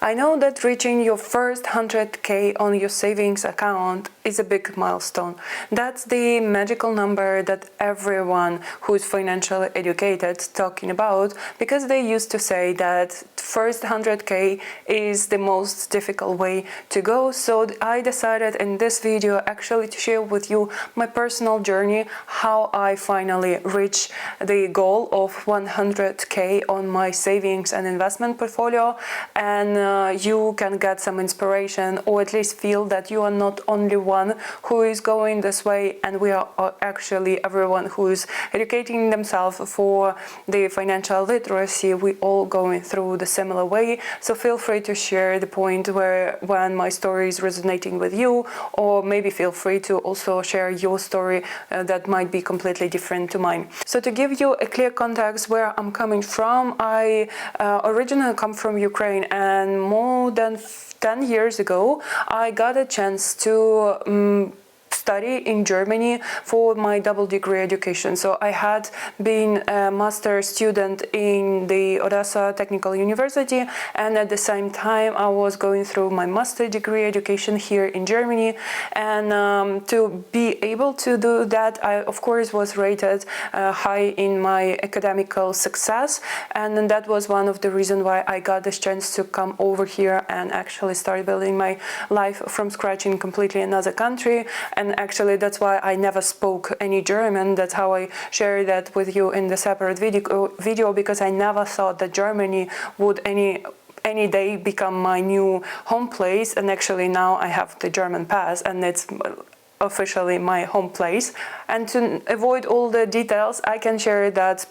I know that reaching your first 100K on your savings account is a big milestone. That's the magical number that everyone who is financially educated talking about, because they used to say that first 100K is the most difficult way to go. So I decided in this video actually to share with you my personal journey, how I finally reached the goal of 100K on my savings and investment portfolio, and you can get some inspiration, or at least feel that you are not only one who is going this way, and we are actually everyone who is educating themselves for the financial literacy. We all going through the similar way. So feel free to share the point when my story is resonating with you, or maybe feel free to also share your story that might be completely different to mine. So to give you a clear context where I'm coming from, I originally come from Ukraine, and more than 10 years ago I got a chance to study in Germany for my double degree education. So I had been a master student in the Odessa Technical University, and at the same time I was going through my master degree education here in Germany. And to be able to do that, I of course was rated high in my academical success, and that was one of the reasons why I got this chance to come over here and actually start building my life from scratch in completely another country. And actually that's why I never spoke any German. That's how I share that with you in the separate video, because I never thought that Germany would any day become my new home place. And actually now I have the German pass, and it's officially my home place. And to avoid all the details, I can share that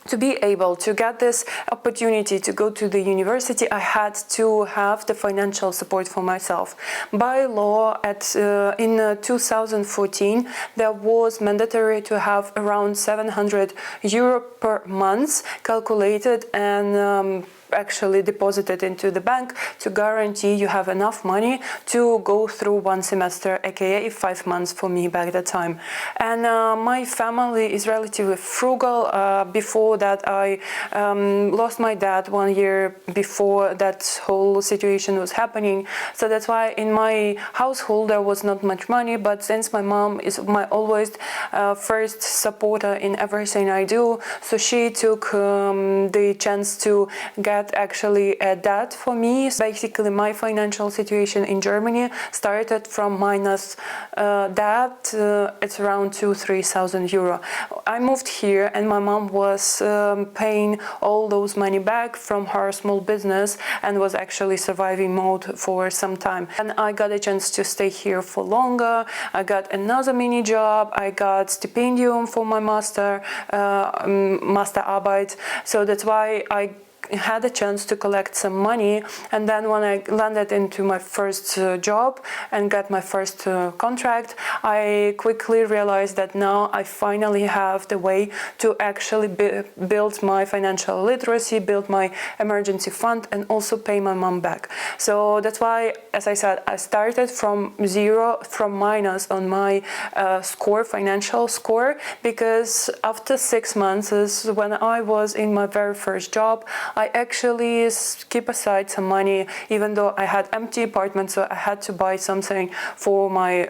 to be able to get this opportunity to go to the university, I had to have the financial support for myself. By law, in 2014, there was mandatory to have around 700 euro per month calculated and actually deposited into the bank to guarantee you have enough money to go through one semester, aka 5 months for me back that time. And my family is relatively frugal. Before that I lost my dad 1 year before that whole situation was happening, so that's why in my household there was not much money. But since my mom is my always first supporter in everything I do, so she took the chance to get actually a debt for me. So basically my financial situation in Germany started from minus debt. It's around 2,000-3,000 euro. I moved here and my mom was paying all those money back from her small business and was actually surviving mode for some time. And I got a chance to stay here for longer. I got another mini job. I got stipendium for my Masterarbeit. So that's why I had a chance to collect some money. And then when I landed into my first job and got my first contract, I quickly realized that now I finally have the way to actually build my financial literacy, build my emergency fund, and also pay my mom back. So that's why, as I said, I started from zero, from minus on my financial score, because after 6 months, when I was in my very first job, I actually keep aside some money, even though I had empty apartment, so I had to buy something for my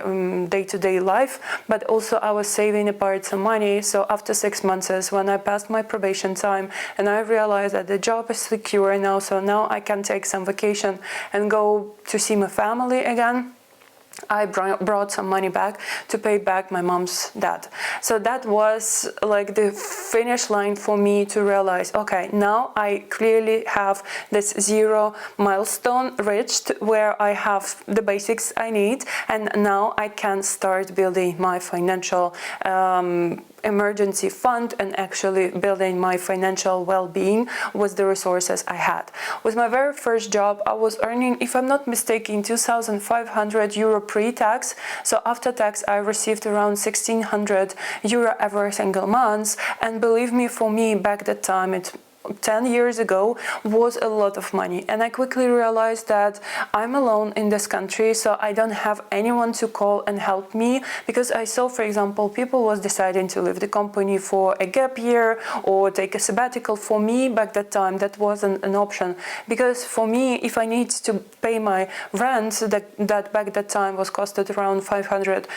day-to-day life, but also I was saving apart some money. So after 6 months, when I passed my probation time and I realized that the job is secure now, so now I can take some vacation and go to see my family again, I brought some money back to pay back my mom's debt. So that was like the finish line for me to realize, okay, now I clearly have this zero milestone reached, where I have the basics I need, and now I can start building my financial emergency fund and actually building my financial well-being with the resources I had. With my very first job, I was earning, if I'm not mistaken, 2,500 euro pre-tax. So after tax, I received around 1,600 euro every single month. And believe me, for me back that time, it 10 years ago was a lot of money, and I quickly realized that I'm alone in this country, so I don't have anyone to call and help me, because I saw, for example, people was deciding to leave the company for a gap year or take a sabbatical. For me back that time that wasn't an option, because for me, if I need to pay my rent, that back that time was costed around 500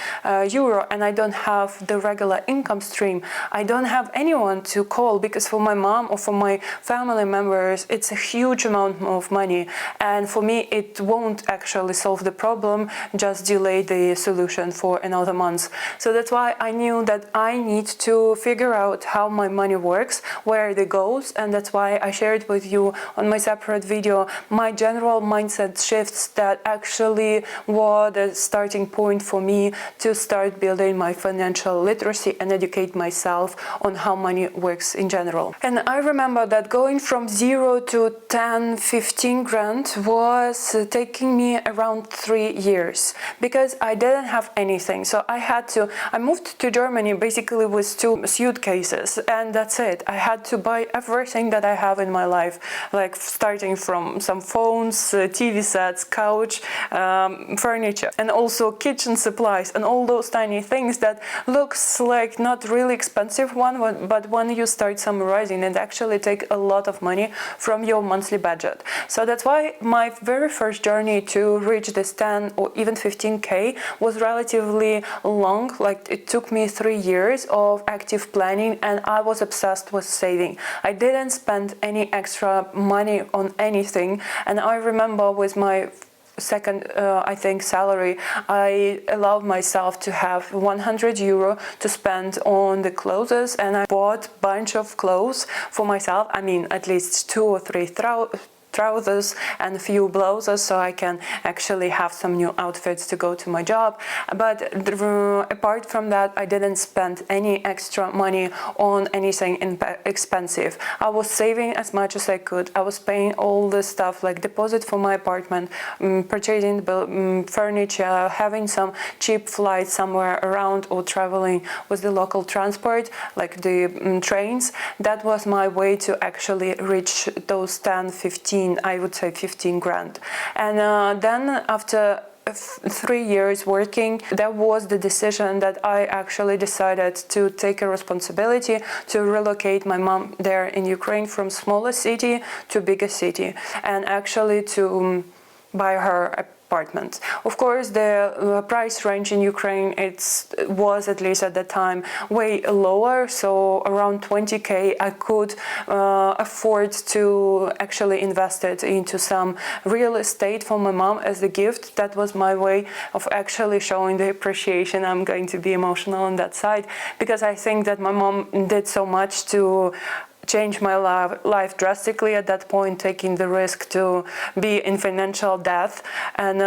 euro, and I don't have the regular income stream, I don't have anyone to call, because for my mom or for my family members it's a huge amount of money, and for me it won't actually solve the problem, just delay the solution for another month. So that's why I knew that I need to figure out how my money works, where it goes, and that's why I shared with you on my separate video my general mindset shifts that actually were the starting point for me to start building my financial literacy and educate myself on how money works in general. And I remember that going from 0 to 10, 15 grand was taking me around 3 years, because I didn't have anything. So I moved to Germany basically with 2 suitcases, and that's it. I had to buy everything that I have in my life, like starting from some phones, TV sets, couch, furniture, and also kitchen supplies, and all those tiny things that looks like not really expensive one, but when you start summarizing, it actually take a lot of money from your monthly budget. So that's why my very first journey to reach this 10 or even 15k was relatively long. Like it took me 3 years of active planning, and I was obsessed with saving. I didn't spend any extra money on anything, and I remember with my second salary, I allowed myself to have 100 euro to spend on the clothes, and I bought a bunch of clothes for myself. I mean, at least 2 or 3 trousers and a few blouses, so I can actually have some new outfits to go to my job. But apart from that, I didn't spend any extra money on anything expensive. I was saving as much as I could. I was paying all the stuff like deposit for my apartment, purchasing furniture, having some cheap flights somewhere around, or traveling with the local transport like the trains. That was my way to actually reach those 10, 15, I would say 15 grand. And then after 3 years working, that was the decision that I actually decided to take a responsibility to relocate my mom there in Ukraine from smaller city to bigger city, and actually to buy her apartment. Of course, the price range in Ukraine was, at least at that time, way lower, so around 20k I could afford to actually invest it into some real estate for my mom as a gift. That was my way of actually showing the appreciation. I'm going to be emotional on that side, because I think that my mom did so much to change my life drastically at that point, taking the risk to be in financial debt and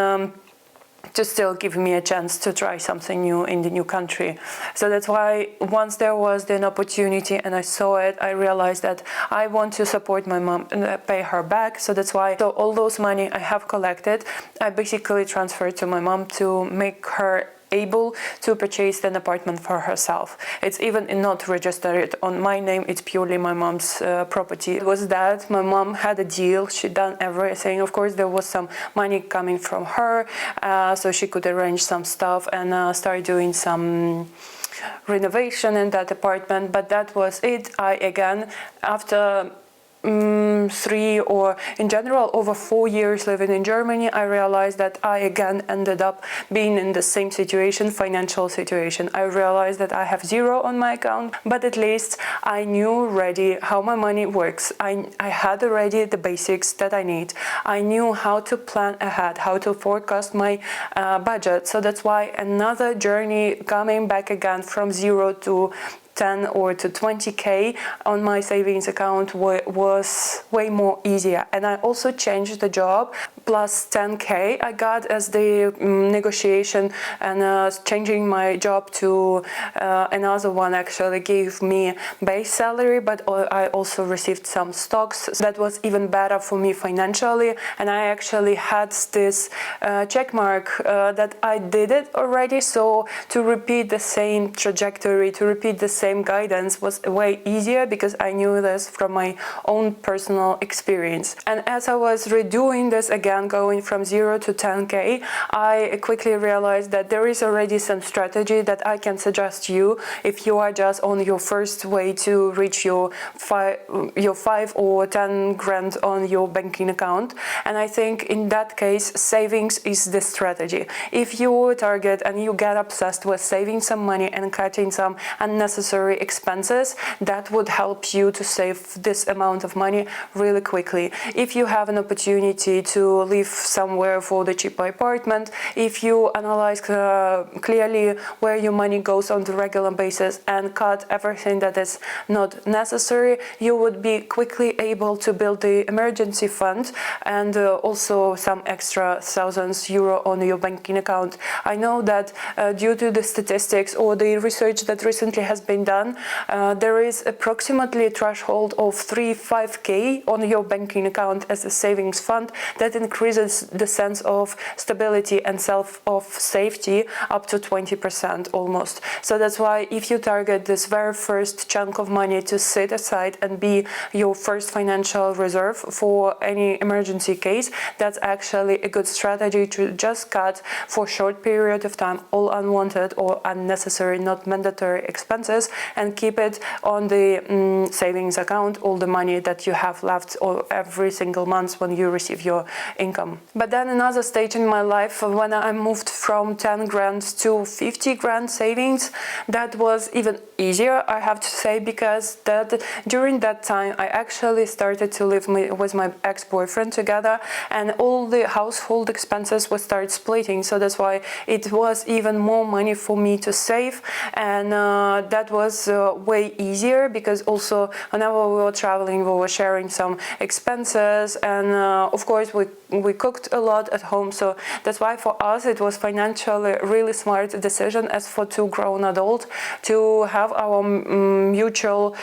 to still give me a chance to try something new in the new country. So that's why once there was an opportunity and I saw it, I realized that I want to support my mom and pay her back. So that's why all those money I have collected, I basically transferred to my mom to make her able to purchase an apartment for herself. It's even not registered on my name, it's purely my mom's property. It was that my mom had a deal, she done everything. Of course, there was some money coming from her, so she could arrange some stuff and start doing some renovation in that apartment, but that was it. I again, after 3 or in general over 4 years living in Germany, I realized that I again ended up being in the same situation, financial situation. I realized that I have 0 on my account, but at least I knew already how my money works. I had already the basics that I need. I knew how to plan ahead, how to forecast my budget. So that's why another journey coming back again from 0 to 10 or to 20k on my savings account was way more easier. And I also changed the job plus 10K I got as the negotiation, and changing my job to another one actually gave me base salary, but I also received some stocks. That was even better for me financially, and I actually had this check mark that I did it already. So to repeat the same trajectory, to repeat the same guidance was way easier because I knew this from my own personal experience. And as I was redoing this again, going from 0 to 10K, I quickly realized that there is already some strategy that I can suggest you if you are just on your first way to reach your 5 or 10 grand on your banking account. And I think in that case, savings is the strategy. If you target and you get obsessed with saving some money and cutting some unnecessary expenses, that would help you to save this amount of money really quickly. If you have an opportunity to live somewhere for the cheaper apartment, if you analyze clearly where your money goes on the regular basis and cut everything that is not necessary, you would be quickly able to build the emergency fund and also some extra thousands euro on your banking account. I know that due to the statistics or the research that recently has been done, there is approximately a threshold of 5K on your banking account as a savings fund that increases the sense of stability and safety up to 20% almost. So that's why if you target this very first chunk of money to sit aside and be your first financial reserve for any emergency case, that's actually a good strategy to just cut for a short period of time all unwanted or unnecessary, not mandatory expenses, and keep it on the savings account, all the money that you have left every single month when you receive your income. But then another stage in my life, when I moved from 10 grand to 50 grand savings, that was even easier, I have to say, because during that time I actually started to live with my ex-boyfriend together, and all the household expenses we started splitting. So that's why it was even more money for me to save, and that was way easier because also whenever we were traveling, we were sharing some expenses, and of course we cooked a lot at home. So that's why for us it was financially a really smart decision as for two grown adults to have our mutual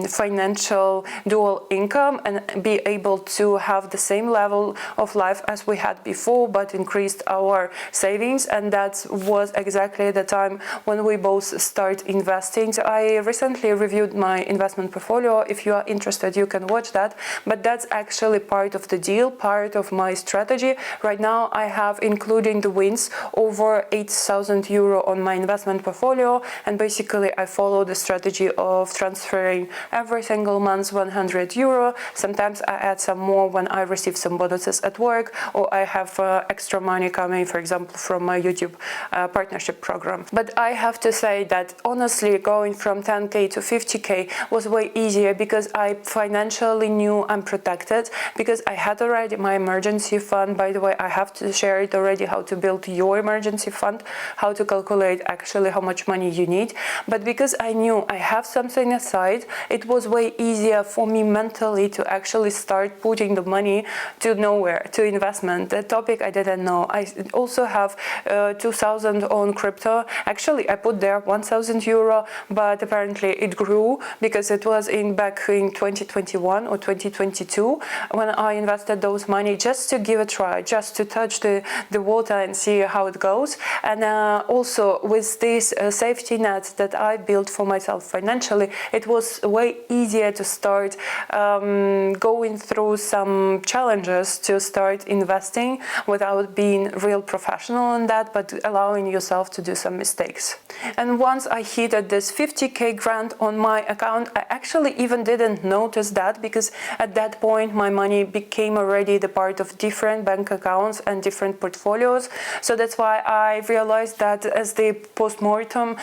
financial dual income and be able to have the same level of life as we had before, but increased our savings. And that was exactly the time when we both start investing. So I recently reviewed my investment portfolio. If you are interested, you can watch that. But that's actually part of the deal, part of my strategy. Right now I have, including the wins, over 8,000 euro on my investment portfolio, and basically I follow the strategy of transferring every single month 100 euro. Sometimes I add some more when I receive some bonuses at work, or I have extra money coming, for example, from my YouTube partnership program. But I have to say that honestly, going from 10K to 50K was way easier because I financially knew I'm protected, because I had already my emergency fund. By the way, I have to share it already, how to build your emergency fund, how to calculate actually how much money you need. But because I knew I have something aside, it was way easier for me mentally to actually start putting the money to nowhere, to investment. The topic I didn't know. I also have 2,000 on crypto. Actually, I put there 1,000 euro, but apparently it grew because it was back in 2021 or 2022 when I invested those money just to give a try, just to touch the water and see how it goes. And also with this safety net that I built for myself financially, it was way easier to start going through some challenges to start investing without being real professional in that, but allowing yourself to do some mistakes. And once I hit this 50K grant on my account, I actually even didn't notice that, because at that point my money became already the part of different bank accounts and different portfolios. So that's why I realized that as the post-mortem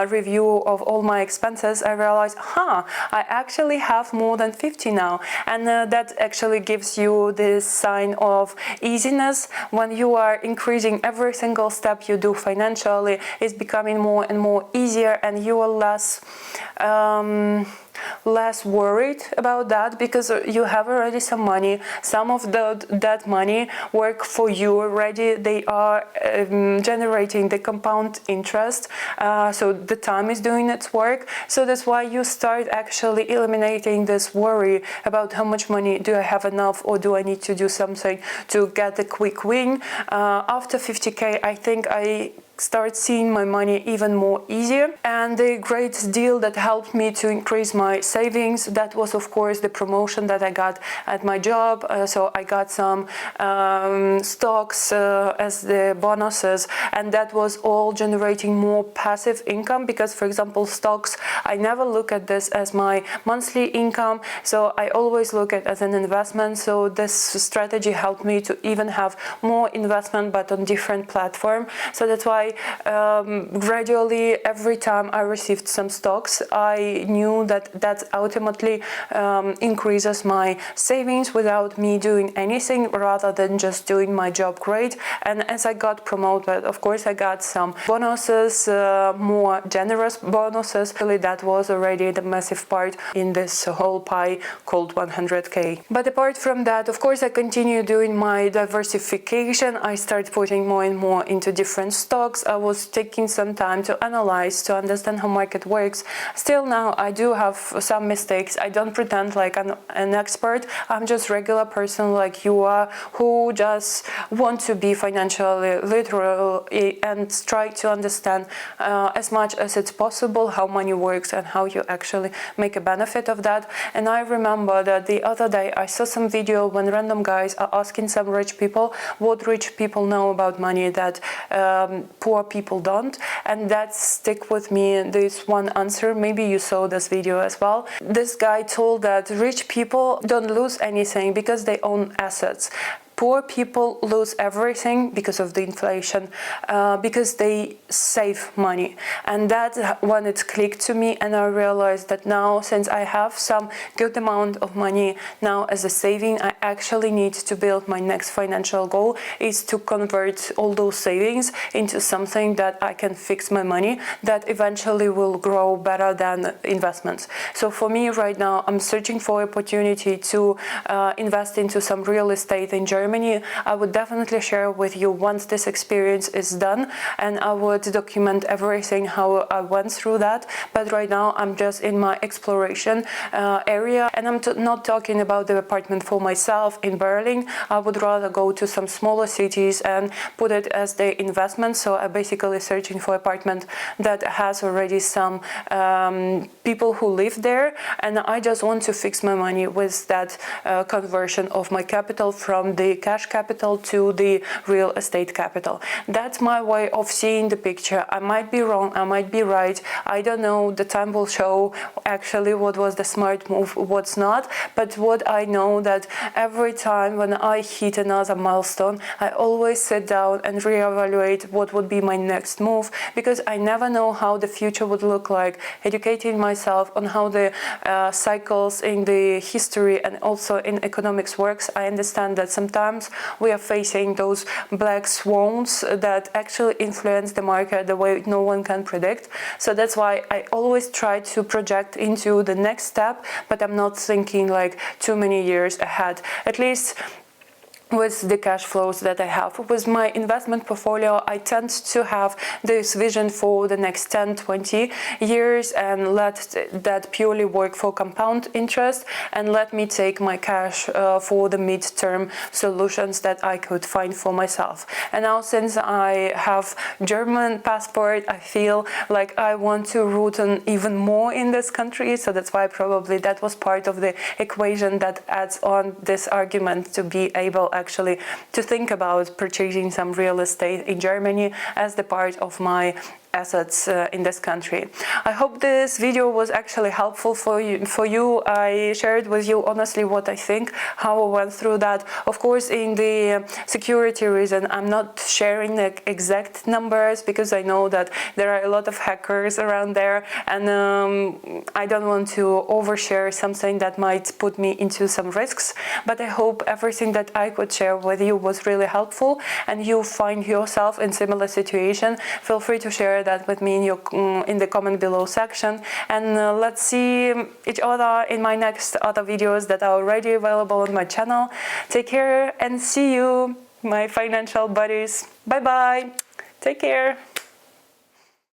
review of all my expenses, I realized, I actually have more than 50 now. And that actually gives you this sign of easiness. When you are increasing every single step you do financially, it's becoming more and more easier, and you are less less worried about that, because you have already some money. Some of that money work for you already. They are generating the compound interest, so the time is doing its work. So that's why you start actually eliminating this worry about how much money do I have enough, or do I need to do something to get a quick win. After 50k, I think I start seeing my money even more easier. And the great deal that helped me to increase my savings, that was of course the promotion that I got at my job. So I got some stocks as the bonuses, and that was all generating more passive income, because for example stocks, I never look at this as my monthly income, so I always look at it as an investment. So this strategy helped me to even have more investment, but on different platform. So that's why gradually every time I received some stocks, I knew that ultimately increases my savings without me doing anything, rather than just doing my job great. And as I got promoted, of course I got some bonuses, more generous bonuses. Really, that was already the massive part in this whole pie called 100k. But apart from that, of course I continue doing my diversification. I started putting more and more into different stocks. I was taking some time to analyze, to understand how market works. Still now I do have some mistakes. I don't pretend like an expert. I'm just regular person like you are, who just want to be financially literate and try to understand as much as it's possible how money works and how you actually make a benefit of that. And I remember that the other day I saw some video when random guys are asking some rich people what rich people know about money that poor people don't, and that stick with me. This one answer, maybe you saw this video as well. This guy told that rich people don't lose anything because they own assets. Poor people lose everything because of the inflation, because they save money. And that when it clicked to me, and I realized that now, since I have some good amount of money now as a saving, I actually need to build my next financial goal is to convert all those savings into something that I can fix my money, that eventually will grow better than investments. So for me right now, I'm searching for opportunity to invest into some real estate in Germany. I would definitely share with you once this experience is done, and I would document everything how I went through that. But right now I'm just in my exploration area, and I'm not talking about the apartment for myself in Berlin. I would rather go to some smaller cities and put it as the investment. So I'm basically searching for apartment that has already some people who live there, and I just want to fix my money with that conversion of my capital from the cash capital to the real estate capital. That's my way of seeing the picture. I might be wrong, I might be right, I don't know. The time will show actually what was the smart move, what's not. But what I know, that every time when I hit another milestone, I always sit down and reevaluate what would be my next move, because I never know how the future would look like. Educating myself on how the cycles in the history and also in economics works, I understand that sometimes we are facing those black swans that actually influence the market the way no one can predict. So that's why I always try to project into the next step, but I'm not thinking like too many years ahead. At least with the cash flows that I have. With my investment portfolio, I tend to have this vision for the next 10-20 years and let that purely work for compound interest, and let me take my cash for the mid-term solutions that I could find for myself. And now, since I have German passport, I feel like I want to root on even more in this country, so that's why probably that was part of the equation that adds on this argument to be able actually to think about purchasing some real estate in Germany as the part of my assets in this country. I hope this video was actually helpful for you. I shared with you honestly what I think, how I went through that. Of course, in the security reason, I'm not sharing the exact numbers, because I know that there are a lot of hackers around there, and I don't want to overshare something that might put me into some risks. But I hope everything that I could share with you was really helpful, and you find yourself in similar situation. Feel free to share share that with me in the comment below section. And let's see each other in my next other videos that are already available on my channel. Take care and see you, my financial buddies. Bye bye. Take care.